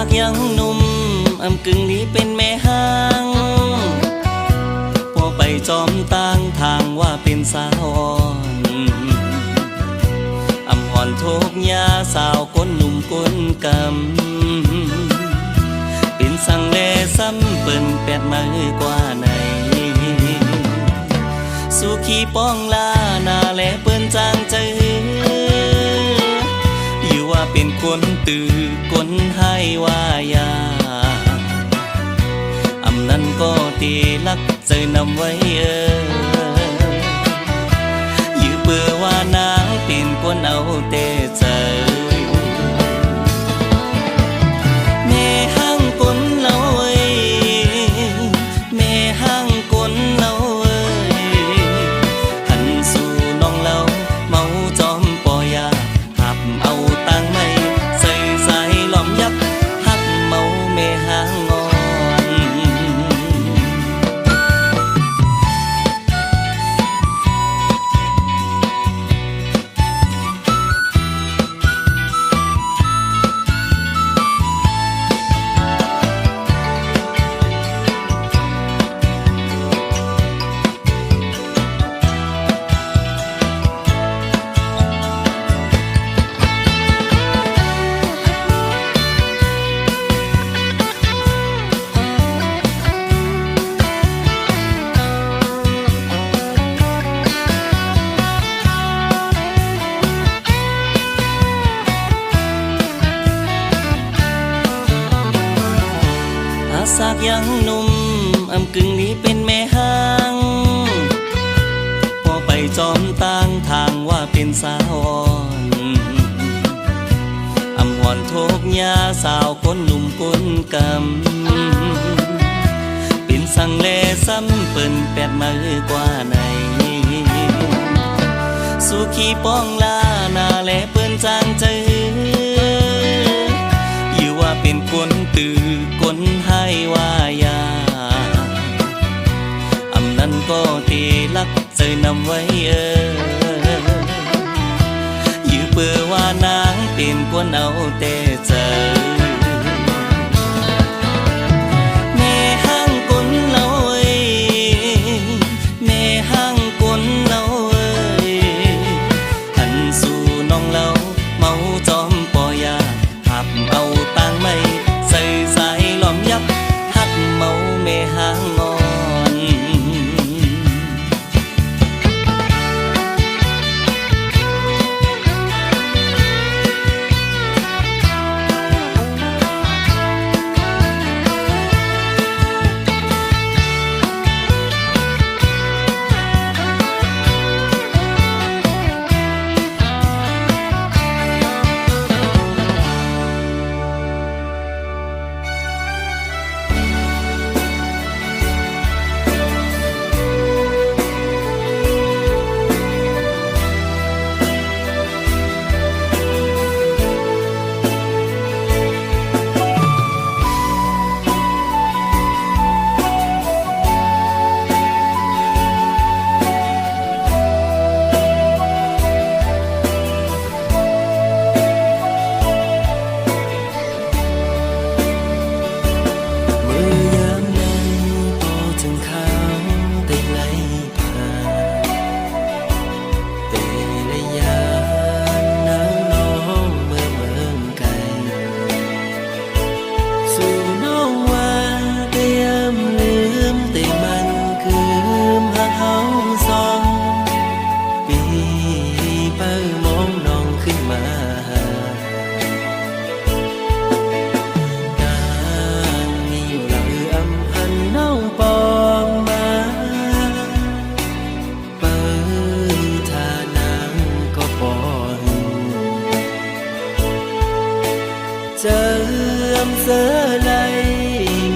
ากยังหนุ่มอำกึ่งนี้เป็นแม่ห้างพอไปจอมต่างทางว่าเป็นสาวอ่อนอำห่อนโทกยาสาวก้นหนุ่มก้นกำเป็นสังเลซ้ำเปิ้นแปดมือกว่าไหนสุขีป้องลานาแลเปิ้นจางใจอยู่ว่าเป็นคนตื่อคนให้ว่ายาอำนั้นก็ตีลักเจอนำไว้อยู่เปื่อว่านางเป็นคนเอาแต่ใจแม่ห้างคนเราแม่ห้างคนเราหันสู่น้องเราเมาจอมปอยาหับเอาตังไม่ใส่สายหล้อมยักหักเมาแม่ห้างงอนสากยังหนุ่มอำกึ่งนี้เป็นแม่ห้างพอไปจอมต่างทางว่าเป็นสาวอ่อนอำห่อนโทกยาสาวคนหนุ่มคนกำเป็นสังเลซ้ำเปิ้นแปดมือกว่าไหนสุขีป้องลานาแลเปิ้นจางใจอยู่ว่าเป็นคนตื่อคนให้ว่ายาอำนั้นก็ตีลักเจอนำไว้อยู่เปื่อว่านางเป็นคนเอาแต่ใจแม่ห้างคนเราแม่ห้างคนเราหันสู่น้องเราเมาจอมปอยาหับเอาตังไม่ใส่สายหล้อมยักหักเมาแม่ห้างงอนเจิมเสือไหล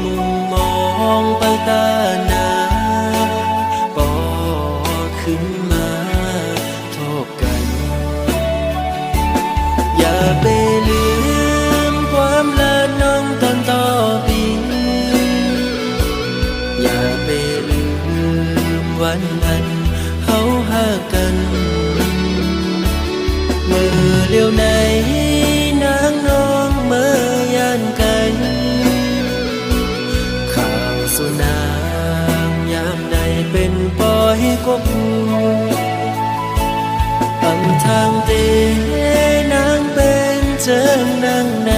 มุมมองไปตาหนาปอขึ้นมาโทษกันอย่าไปลืมความละน้องตอนต่อปีอย่าไปลืมวันนั้นเฮาหากันเมื่อเลี้ยวไหนนางน้องเมื่อยานกัน ให้กบอำทางเตนางเป็นเจิงนางไหน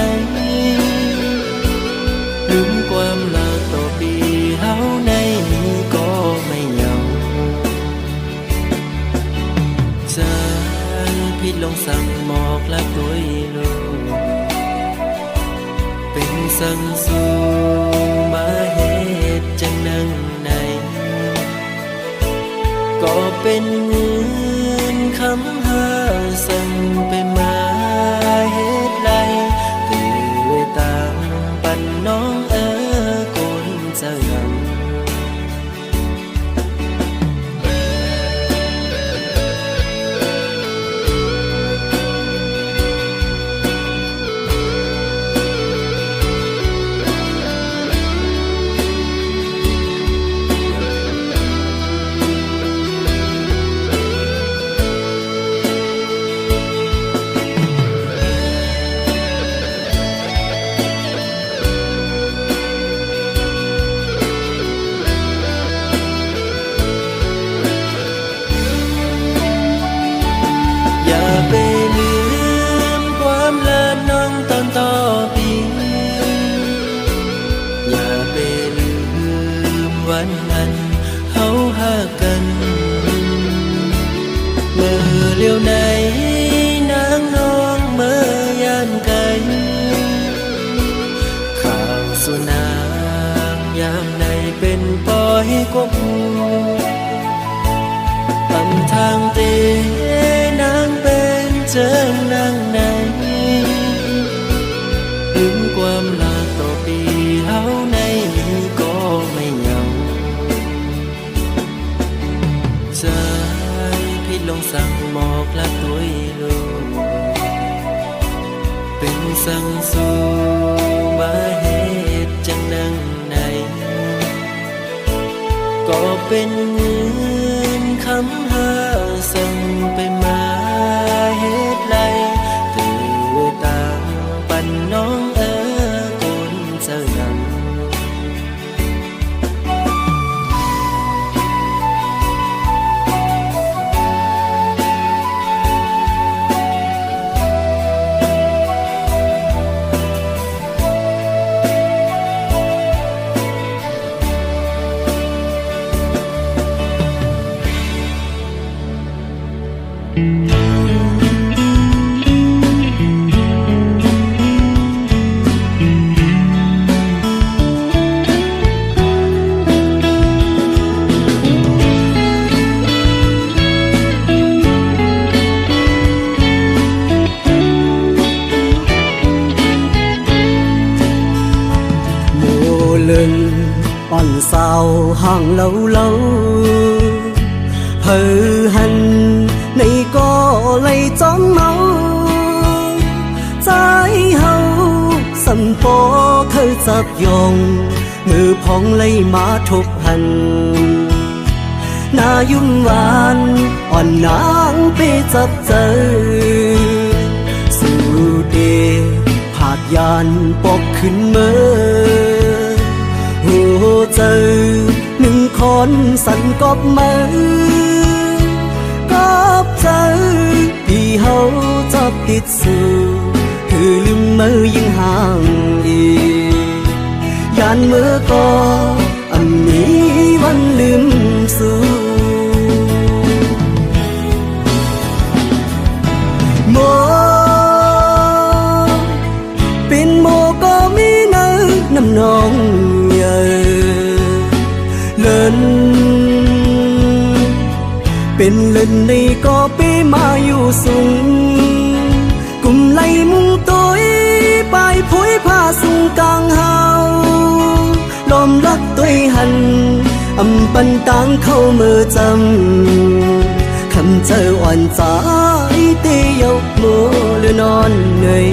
ลืมความลาต่อปีเฮาในนี้ก็ไม่เหงาใจพิดลงสั่งหมอกลักด้วยลมเป็นสั่งสู่มาเหตุจังนั่งไหนก็เป็นเงินคำหาสั่งไปมาเหตุไรตือตามปันน้องคนจะงำอย่าไปลืมความลาน้องตอนต่อปีอย่าไปลืมวันนั้นเฮาหากันเมื่อเลี้ยวไหนนางน้องเมื่อยานไกลข้าวสุนางยามในเป็นปอให้กบตำทางเตนางเป็นเจิงนางไหนลืมความลาต่อปีเฮาในนี้ก็ไม่เหงาใจพิดลงสั่งหมอกลักตัวลมเป็นสั่งสู่มาเหตุจังนั่งไหนก็เป็นเงินคำหาสั่งไปมาเหตุไรตือตามปันน้องคนจะงำ lên on sao hàng lâu lâu hờ hành này có lấy chóng máu trái hậu sầm po khơi dập dòng ngư phong lấy má thục hành na yum van on nang pe dập dơ su de ผาดยานปอกขึ้นเมื่อหัวเจอหนึ่งคนสั่นกอบมือกอบเจอที่เฮาจับติดสู่คือลืมมือยิ่งห่างอียานเมื่อก็อันนี้วันลืมสู่โมเป็นโมก็มีเนื้อน้ำนองเยอะเลินเป็นเลินในก็ไปมาอยู่สูงกุมไล่มุงตัวไปผุยผ้าสูงกลางเฮาลมรักตัวหันอำปันตังเข้ามือจำคำเจออ่อนใจเตยกมือหรือนอนเหนื่อย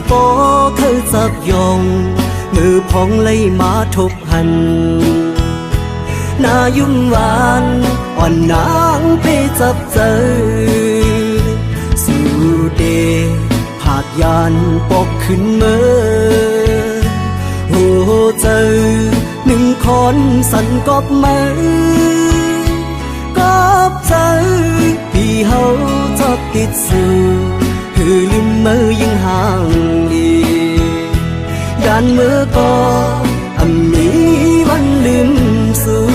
ปอเคยจับยองมือพองเลยมาทบหันหน้ายุ่มหวานอ่อนนางไปจับเจอสู่เดผาดยานปอกขึ้นเมื่อโหเจอหนึ่งคนสั่นกอบมือกอบเจอพี่เฮาชอบติดสื่อคือลืมมือยิ่งห่างดีด้านมือก็มีวันลืมสู่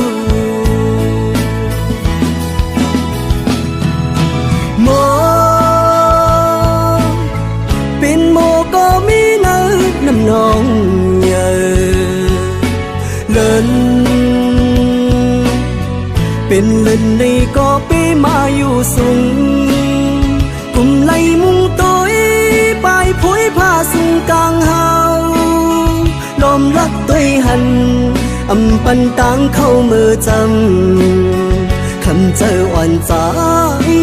โมเป็นโมก็มีเนื้อน้ำนองเยอะเลินเป็นเล่นในก็ไปมาอยู่สูงกลุ่มไล่มุงต้อยไปผุยผ้าสูงกลางเฮาลมรักต้อยหันปันตังเข้ามือจำคำเจออ่อนใจ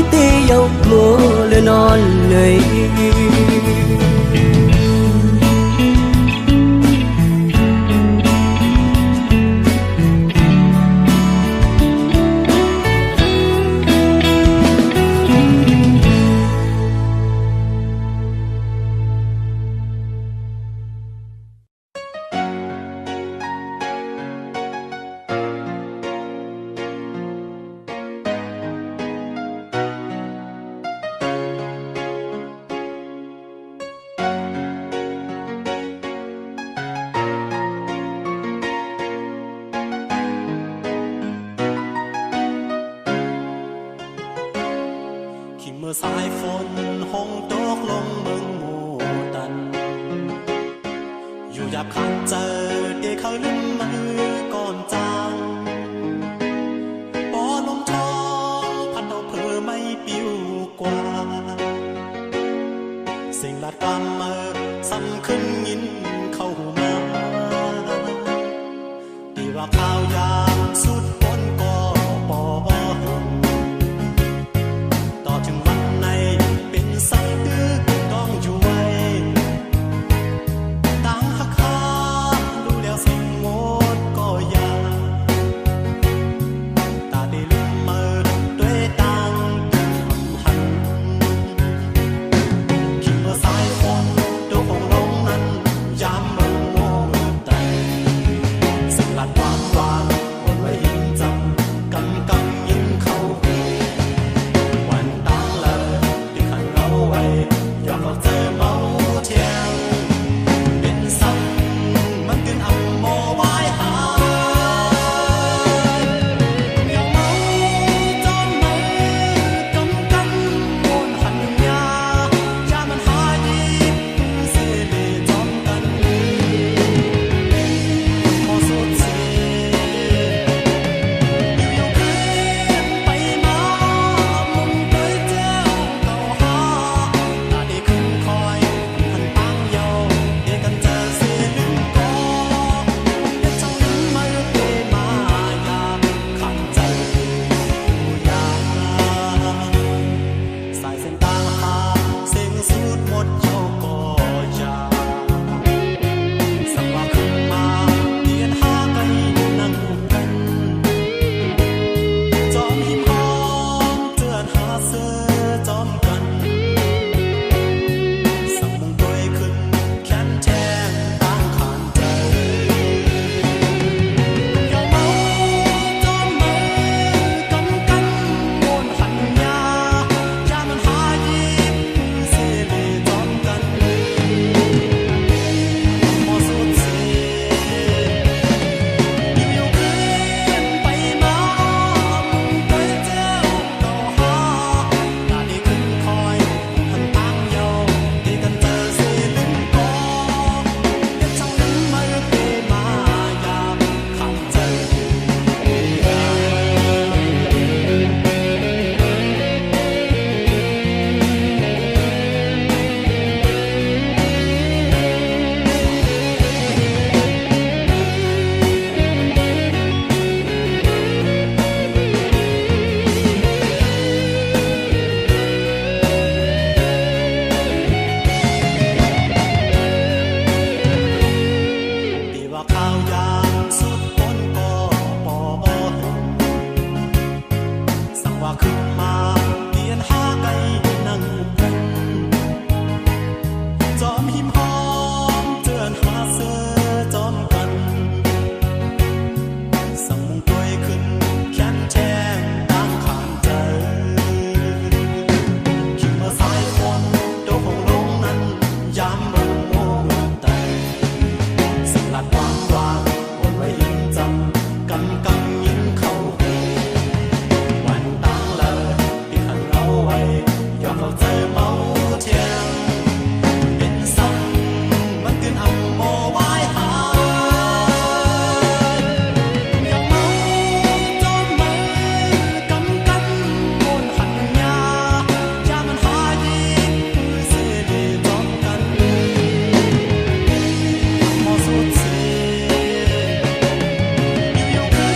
เตยกโมและนอนเหนื่อยเมื่อสายฝนหงตกลงเมืองหมู่ตันอยู่หยาบคันเจอเด็กเขาลืมมือก่อนจางปอลมทองพัดเอาเพื่อไม่ปิ้วกว่าสิ่งลาดกลางมือซ้ำขึ้นยินเข้ามาดีว่าข้าวยามสุดปนก็ปอต่อถึงวันในเป็นสังดื้อต้องอยู่ไว้ต่างหักขาลู ขึ้นมาเดียนหาไก่นั่งกันจอมหิมหอมเจือนหาเสือจอมกันสั่งมงตัวยขึ้นแขนแช่งตั้งข้างใจขิมมาสายฝนโดของลงนั้นยามโมแต่สลัดวางวางวนไว้ยิงจำกำกำยิงเข้าหูวันตั้งเลยที่ขันเราไว้ยอมเอาใจเมาเทียงเป็นซ้ำมันเตือนอำโมไว้หายยังเมาจอมเมกำกันโอนหันยายามันหายดีคือเสียดีจอมกันมอสุดเสียอยู่คื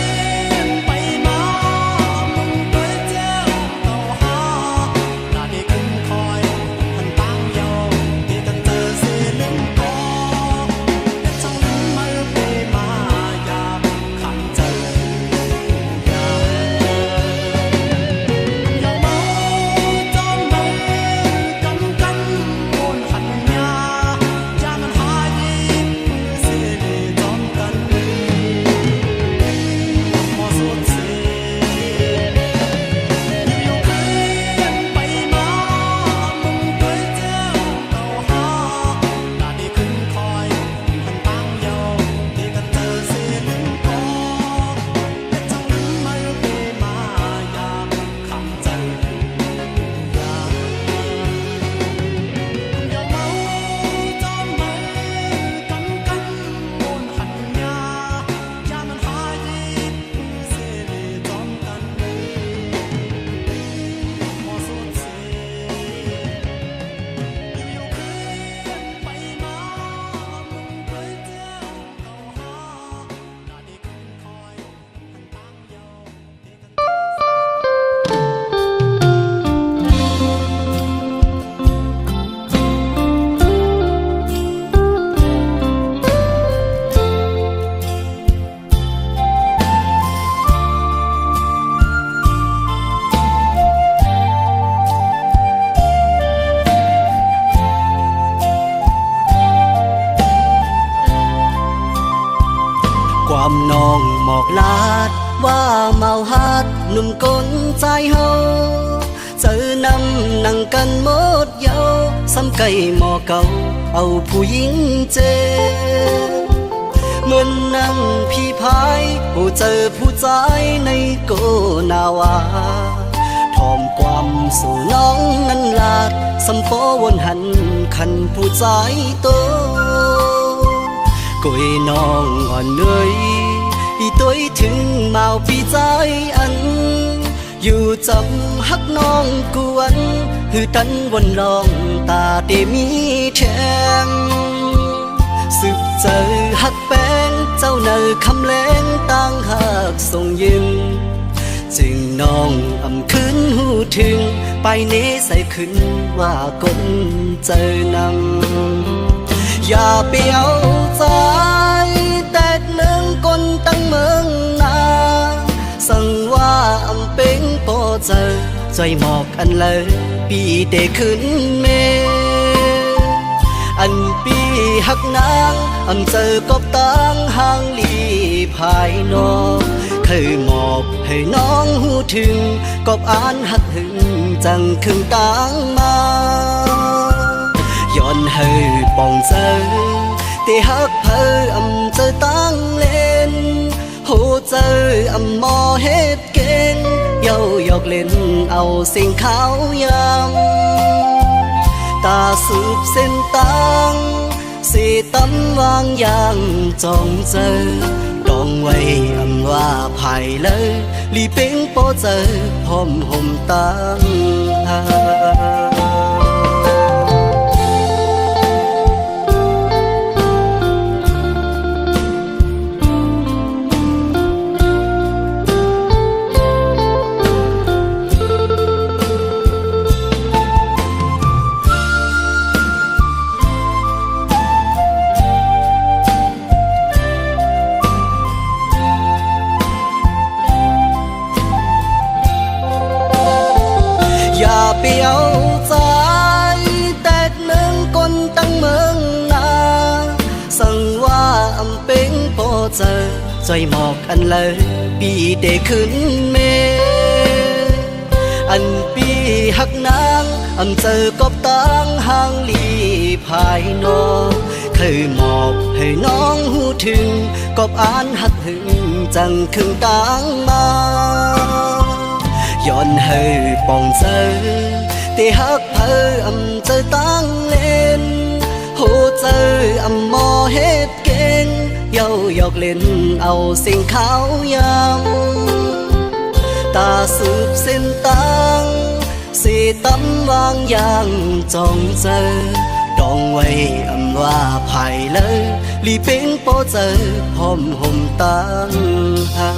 นไปมามึงด้วยเจ้าเต่าหาหน้าที่ขึ้นคอยหันตั้งยาวที่กันเจอเสียลืมก่อแต่ช่างลืมมาไปมายามขังใจยาเมาจอมเมกำกันโอนหันยายามันหายดีเสียดีจอมกันมอสุดเสียอยู่คืนไปมามึงด้วยเจ้าเต่าหาหน้าที่ขึ้นคอยหันตั้งยาวที่กันเจอเสียลืมก่อแต่ช่างลืมมาไปมายามขังใจยาอย่าเมาจอมเมกำกันโอนหันยายามันหายดีเสียดีจอมกันมอสุดเสียอยู่คืนไปมามึงด้วยเจ้าเต่าหาหน้าที่ขึ้นคอยหันตั้งยาวที่กัน ความน้องหมอกลาดว่าเมาฮัดหนุ่มกลใจเฮาเจอนำนั่งกันหมดเยาซ้ำไก่หมอเก่าเอาผู้หญิงเจเหมือนนั่งพี่พายผู้เจอผู้ใจในโกนาวาทอมความสู่น้องนั้นลาดสำโปวนหันคันผู้ใจโตกุยน้องอ่อนเนยอีตัวถึงเมาพี่ใจอันอยู่จำฮักน้องกวนหือตันวนลองตาเตมีแทงสืบเจอฮักแป้งเจ้าเนอคำแรงตั้งหักส่งยิ้มจึงน้องอำคืนหูถึงไปเนใส่ขึ้นว่ากลเจอนำอย่าเปียวใจแตกเรื่องคนตั้งเมืองนาสั่งว่าอำเป็นพอเจอใจหมอกอันเลยปีเดขึ้นเมอันปีหักนางอำเจอกบตั้งห่างลีภายนอกเคยมอบให้น้องหูถึงกบอ่านหักหึงจังคึงตั้งมาย้อนให้ปองเจอแต่ฮักเพออำเจอตั้งเล่นโหเจออำมอเฮ็ดเก่งเย้าหยอกเล่นเอาสิ่งขาวยำตาสูบเส้นตังสีตำวางอย่างจองเจอต้องไว้อำว่าภายเลยลีเป็งโปเจอพร้อมห่มตั้งหา เอาใจแตกเมืองคนตั้งเมืองนาสั่งว่าอำเป็งพอเจอใจหมอกอันเลยปีเดขึ้นเมอันปีหักนางอำเจอกบตังห่างลีภายนอกเคยหมอบให้น้องหูถึงกบอ่านหักหึงจังคึงตังมาย้อนให้ปองเจอที่หักเพออำเจอตั้งเล่นโหเจออำมอเฮ็ดเก่งเย้าหยอกเล่นเอาสิ่งขาวยำตาสืบเส้นตังสีตำวางอย่างจองเจอดองไว้อำว่าภายเลยลีเป็นโปเจอพร้อมห่มตังหา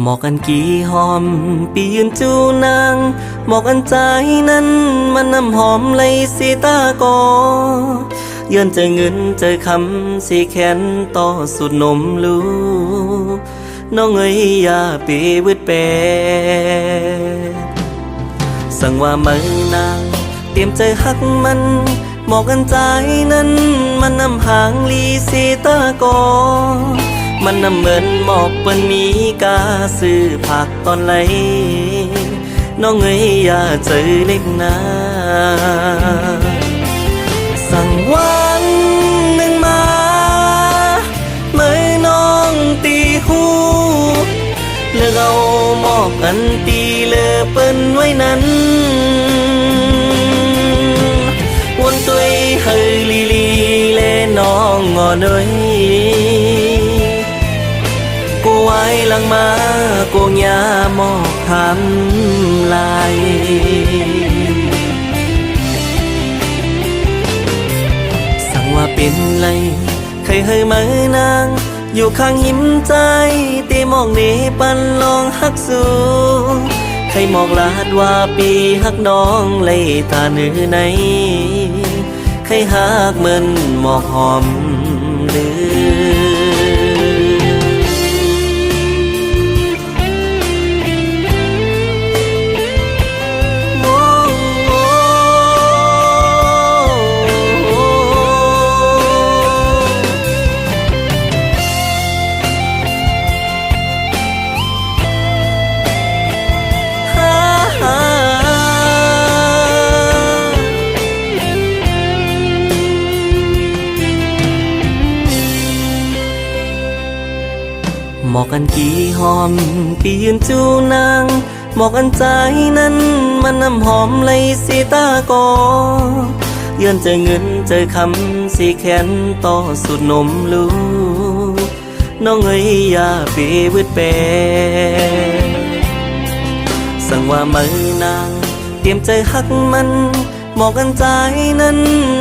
หมอกอันกี่หอมปียืนจูนางหมอกอันใจนั้นมันน้ำหอมเลยสีตากอยืนเจอเงินเจอคำสีแขนต่อสุดนมลูกน้องเอ้ยอย่าไปวืดแปรสั่งว่ามือนางเตรียมใจหักมันหมอกอันใจนั้นมันน้ำหางลีสีตากอมันน้ำเหมือนหมอกเปิ้นมีกาซื้อผักตอนไหลน้องเอ้ยอย่าเจอเล็กนาสั่งวันหนึ่งมาเมื่อน้องตีหูเลือกเอาหมอกอันตีเลือเปิ้นไว้นั้นวนตัวเฮยลีลีเลน้องงอเนยไว้หลังมาโกงยาหมอกทำลายสั่งว่าเป็นไรใครเฮยมือนางอยู่ข้างยิ้มใจตีมองนี้ปันลองหักสูใครมองลาดว่าปีหักน้องเลยตาเนื้อในใครหักเหมือนหมอกหอมลือหมอกอันกี่หอมปียืนจูนางหมอกอันใจนั้นมันน้ำหอมเลยสีตากอยืนเจอเงินเจอคำสีแขนต่อสุดนมลูกน้องเอ้ยอย่าไปวืดแปรสั่งว่ามือนางเตรียมใจหักมันหมอกอันใจนั้น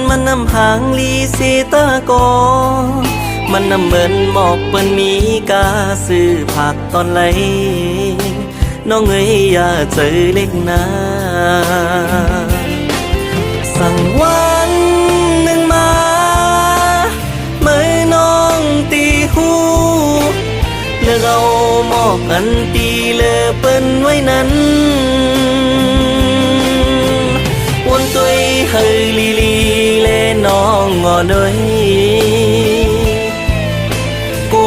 มันน้ำหางลีสีตากอมันน้ำเหมือนหมอกเปิ้นมีกาซื้อผักตอนไหลน้องเอ้ยอย่าเจอเล็กนาสั่งวันหนึ่งมาเมื่อน้องตีหูเลือกเอาหมอกอันตีเลือเปิ้นไว้นั้นวนตัวเฮยลีลีเลน้องงอเนย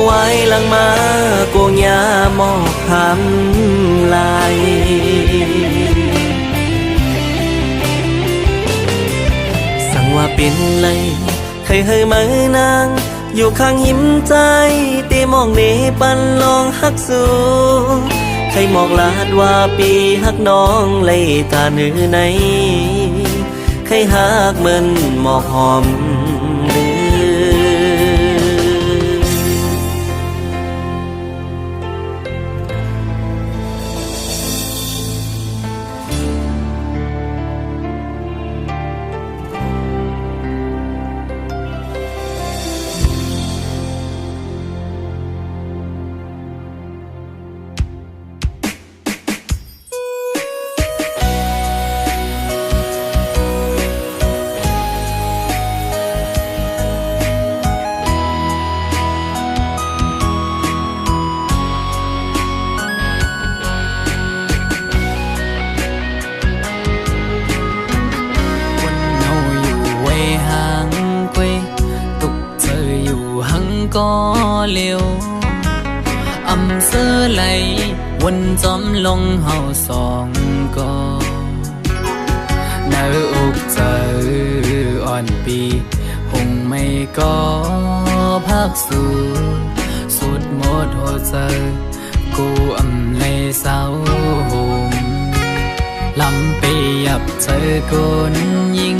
ไว้หลังมาโกงยาหมอกทำลายสั่งว่าเป็นไรใครเฮยมือนางอยู่ข้างยิ้มใจตีมองนี้ปันลองหักสูใครมองลาดว่าปีหักน้องเลยตาเนื้อในใครหักเหมือนหมอกหอม ก็เร็วอำเสอไหลวนจอมลงเฮาสองก็เนื้ออกเจออ่อนปีหงไม่ก็พักสู่สุดหมดหัวใจกูอำเลยเศร้าหมลำไปยับเจอคนยิง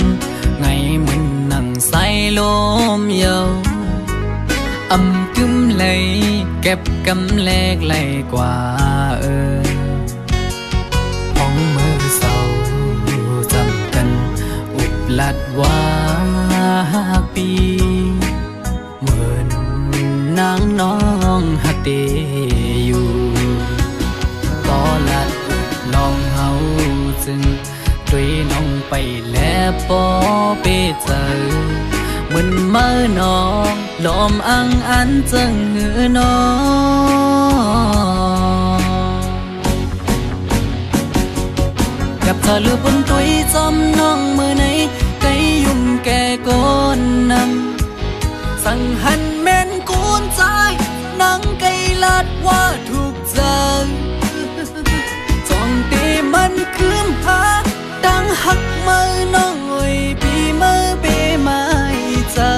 ไงมึนนั่งใส่ลมเยาวอำกึมเลยเก็บกำแลกไหลกว่าห้องมือเศร้าจำกันอุบลัดว่าปีเหมือนนางน้องหักเดอยู่ก็ลัดอุบลองเฮาจึงด้วยน้องไปแล้วปอไปเจอมึนเมื่อน้องลมอังอันจึงหือน้องกับเธอลือบนตุยจอมน้องมือไหนไกยุ่มแก่ก้นนำสั่งหันแม่นกูนใจนังไกลัดว่าถูกใจจ้องตีมันคืมหาดังหักมือน้องเอ้ยปีมือเปมาเจอ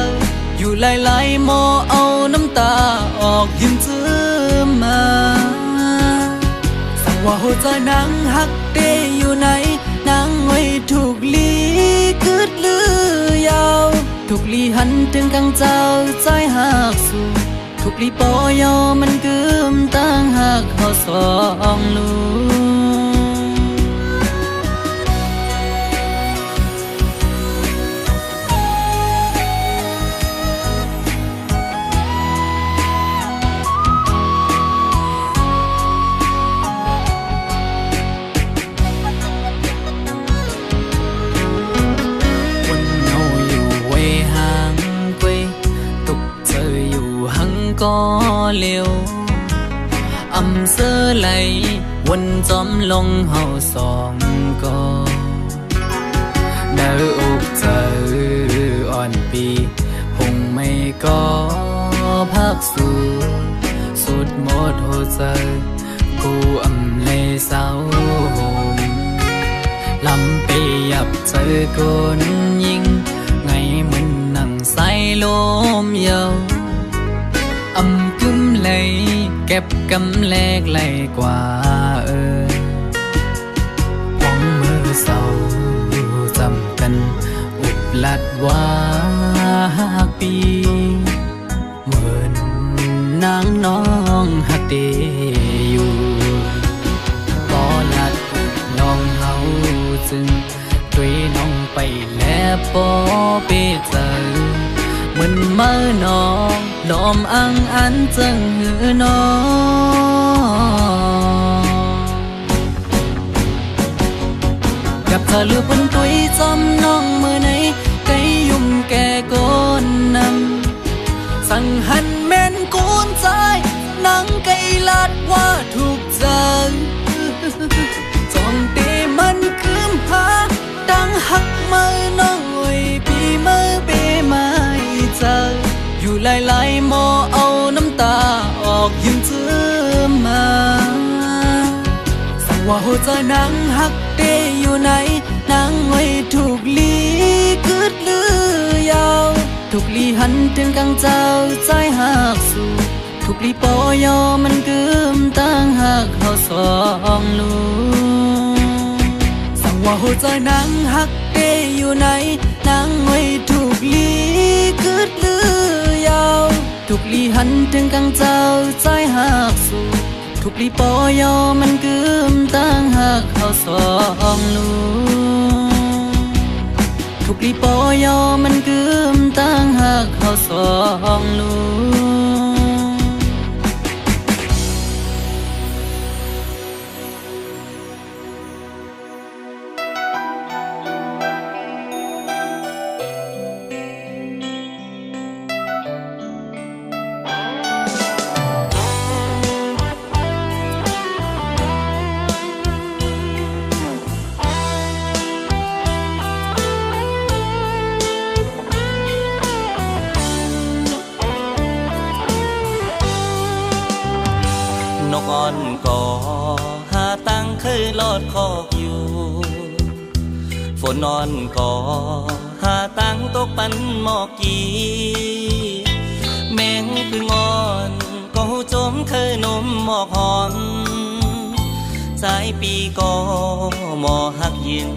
อยู่หลายๆหมอเอาน้ำตาออกยิ้มเจือมาสั่งว่าหัวใจนางหักเดอยู่ไหนนางไว้ถูกลีคืดลือยาวถูกลีหันถึงกังเจ้าใจหักสู่ถูกลีปอยอมันกึมตั้งหักเขาสองลูก็เร็วอำเสอไหลวนจอมลงเฮาสองก็เนื้ออกเจออ่อนปีหงไม่ก็พักสู่สุดหมดหัวใจกูอำเลยเศร้าหมลำไปยับเจอคนยิงไงมึนนั่งใส่ลมเยาวอำกึมเลยเก็บกำแลกไหลกว่าห้องมือเศร้าจำกันอุบลัดว่าปีเหมือนนางน้องหักเดอยู่ก็ลัดอุบลองเฮาจึงด้วยน้องไปแล้วปอไปเจอมันเมื่อน้องลมอังอันจึงหือน้องกับเธอลือบนตุยจอมน้องมือไหนไกยุ่มแก่ก้นนำสั่งหันแม่นกูนใจนังไกลัดว่าถูกใจจ้องตีมันคืมหาดังหักมือน้องเอ้ยปีมือเปมาเจออยู่หลายๆหมอเอาน้ำตาออกยิ้มเจือมาสั่งว่าหัวใจนางหักเดอยู่ไหนนางไว้ถูกลีคืดลือยาวถูกลีหันถึงกังเจ้าใจหักสู่ถูกลีปอยอมันกึมตั้งหักเขาสองลูสั่งว่าหัวใจนางหักเดอยู่ไหนนางไว้ถูกลีคืดลือยาวถูกลีหันถึงกังเจ้าใจหักสู่ถูกลีปอยอมันกึมตั้งหักเขาสองลูถูกลีปอยอมันกึมตั้งหักเขาสองลู คนนอนก่อหาตังตกปันหมอกกีแมงพึ่งอ่อนก็หูจมเคยนมหมอกหอมสายปีก็หมอหักยิน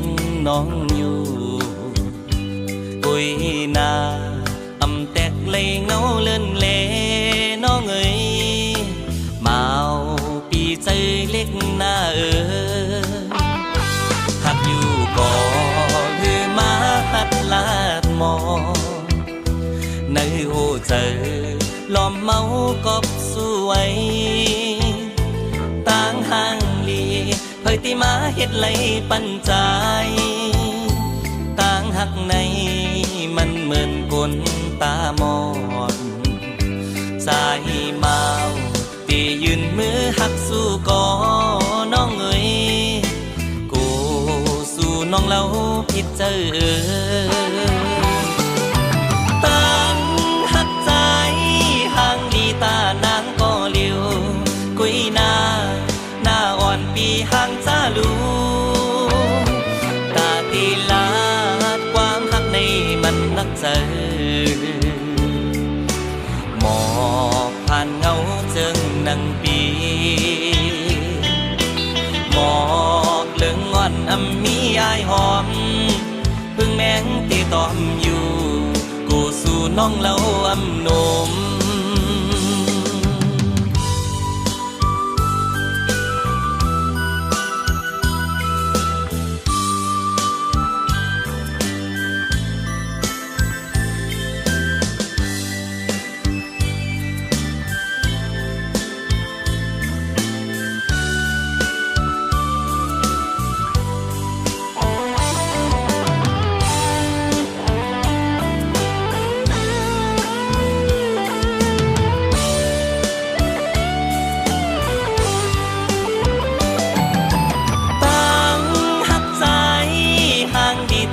น้องอยู่ปุยนาอำแตกเลยเงาเลื่อนเลน้องเอ๋ยมาเอาปีใจเล็กหน้าหักอยู่ก่อคือมาหัดลาดหมอในโอเจอลอมเมากอบสวยต่างห่างลีเผยตีมาเฮ็ดไหลปันใจต่างหักในมันเหมือนกลตามอนสายเมาตียืนมือหักสู้ก่อน้องเอ๋ยกูสู้น้องเล่าผิดเจอตั้งหักใจห่างดีตานางก็เลี้ยวกุยหน้าอ่อนปีห่างจ้าลูตาตีลาดความหักในมันนักเจอหมอกผ่านเงาเจิงนังปีหมอกเลืองงอนอำมีอายหอมพึ่งแมงตีตอมอยู่กูสู่น้องเล่าอำนม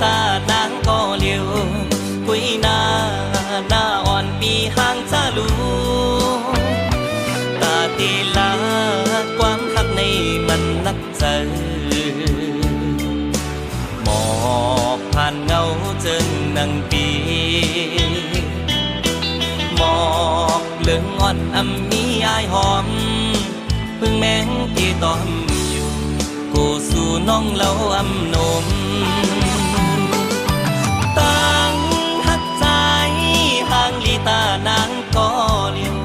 ตานางก็เลี้ยวกุยหน้าอ่อนปีห่างจ้าลูตาตีลาความหักในมันนักเจอหมอกผ่านเงาเจินนังปีหมอกเลืองอ่อนอำมีอายหอมพึ่งแมงตีตอมอยู่กูสู่น้องเล่าอำนมตั้งหักใจห่างลีตานางก็เลี้ยว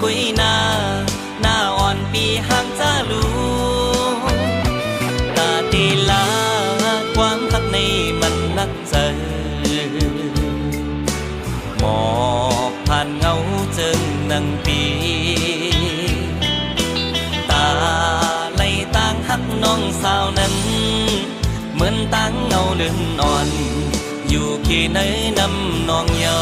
กุยหน้าอ่อนปีห่างจ้าลูตาตีลาความหักในมันนักเจอหมอกผ่านเงาเจิงนังปีตาไหลต่างหักน้องสาวนั้นเหมือนตั้งเงาเลื่อนอ่อนอยู่กี่ไหนนำนองเยา